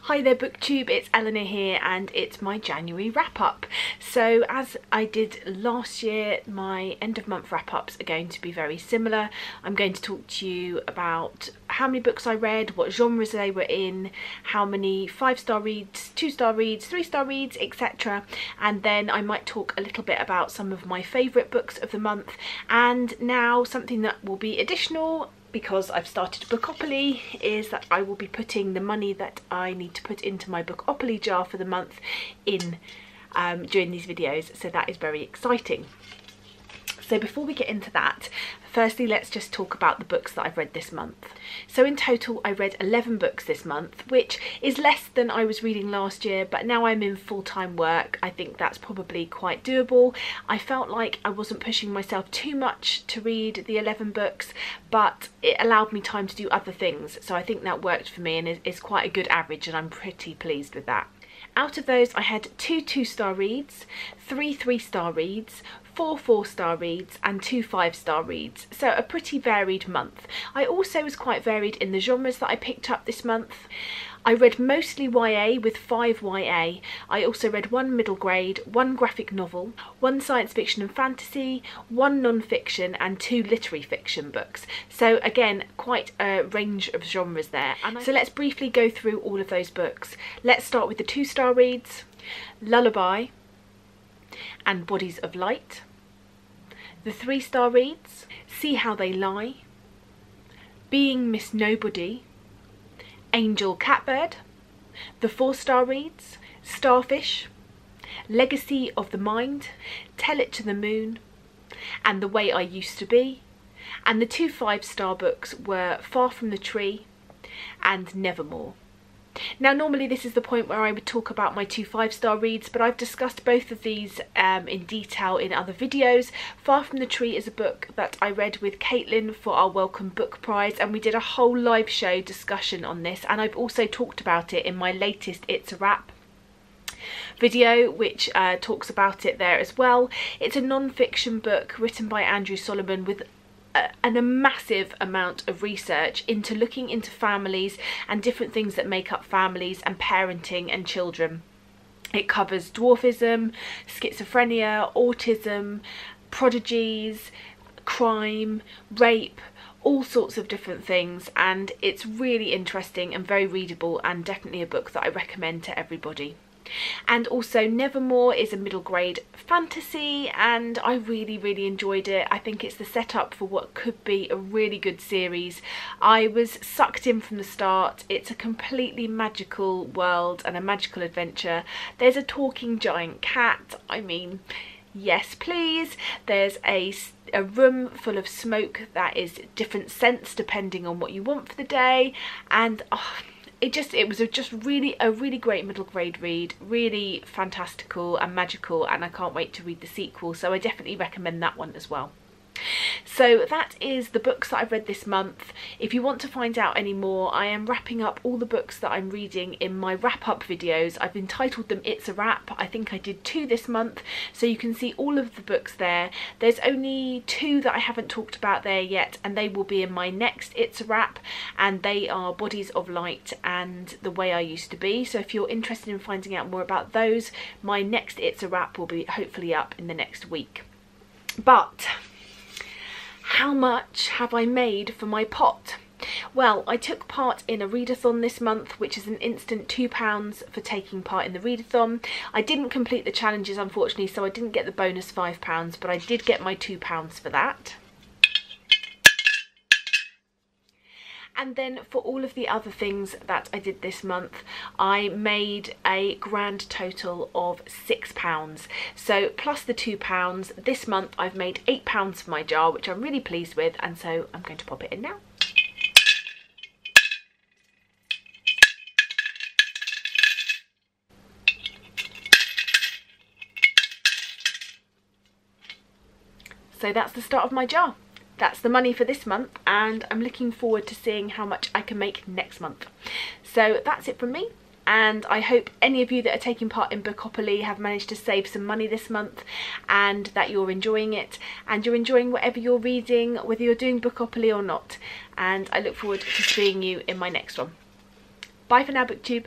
Hi there BookTube, it's Eleanor here and it's my January wrap up. So as I did last year, my end of month wrap ups are going to be very similar. I'm going to talk to you about how many books I read, what genres they were in, how many 5-star reads, 2-star reads, 3-star reads, etc. And then I might talk a little bit about some of my favourite books of the month. And now something that will be additional, because I've started Bookopoly, is that I will be putting the money that I need to put into my Bookopoly jar for the month in during these videos, so that is very exciting. So before we get into that, firstly let's just talk about the books that I've read this month. So in total I read 11 books this month, which is less than I was reading last year, but now I'm in full-time work, I think that's probably quite doable. I felt like I wasn't pushing myself too much to read the 11 books, but it allowed me time to do other things, so I think that worked for me and is quite a good average, and I'm pretty pleased with that. Out of those I had 2 2-star reads, 3 3-star reads, 4 4-star reads and 2 5-star reads, so a pretty varied month. I also was quite varied in the genres that I picked up this month. I read mostly YA with 5 YA. I also read 1 middle grade, 1 graphic novel, 1 science fiction and fantasy, 1 non-fiction and 2 literary fiction books. So again, quite a range of genres there. So let's briefly go through all of those books. Let's start with the 2-star reads: Lullaby and Bodies of Light. The 3-star reads: See How They Lie, Being Miss Nobody, Angel Catbird. The 4-star reads: Starfish, Legacy of the Mind, Tell It to the Moon, and The Way I Used to Be. And the 2 5-star books were Far from the Tree and Nevermore. Now normally this is the point where I would talk about my 2 5-star reads, but I've discussed both of these in detail in other videos. Far from the Tree is a book that I read with Caitlin for our Welcome Book Prize, and we did a whole live show discussion on this, and I've also talked about it in my latest It's a Wrap video, which talks about it there as well. It's a non-fiction book written by Andrew Solomon with a massive amount of research into looking into families and different things that make up families and parenting and children. It covers dwarfism, schizophrenia, autism, prodigies, crime, rape, all sorts of different things, and it's really interesting and very readable, and definitely a book that I recommend to everybody. And also Nevermore is a middle grade fantasy, and I really enjoyed it. I think it's the setup for what could be a really good series. I was sucked in from the start. It's a completely magical world and a magical adventure. There's a talking giant cat. I mean, yes please. There's a room full of smoke that is different scents depending on what you want for the day, and it was just really a really great middle grade read, really fantastical and magical, and I can't wait to read the sequel, so I definitely recommend that one as well. So that is the books that I've read this month. If you want to find out any more, I am wrapping up all the books that I'm reading in my wrap up videos. I've entitled them It's a Wrap. I think I did 2 this month, so you can see all of the books there. There's only 2 that I haven't talked about there yet, and they will be in my next It's a Wrap, and they are Bodies of Light and The Way I Used to Be. So if you're interested in finding out more about those, my next It's a Wrap will be hopefully up in the next week. But how much have I made for my pot? Well, I took part in a readathon this month, which is an instant £2 for taking part in the readathon. I didn't complete the challenges unfortunately, so I didn't get the bonus £5, but I did get my £2 for that. And then for all of the other things that I did this month, I made a grand total of £6. So plus the £2, this month I've made £8 for my jar, which I'm really pleased with, and so I'm going to pop it in now. So that's the start of my jar. That's the money for this month, and I'm looking forward to seeing how much I can make next month. So that's it from me, and I hope any of you that are taking part in Bookopoly have managed to save some money this month, and that you're enjoying it and you're enjoying whatever you're reading, whether you're doing Bookopoly or not. And I look forward to seeing you in my next one. Bye for now, BookTube.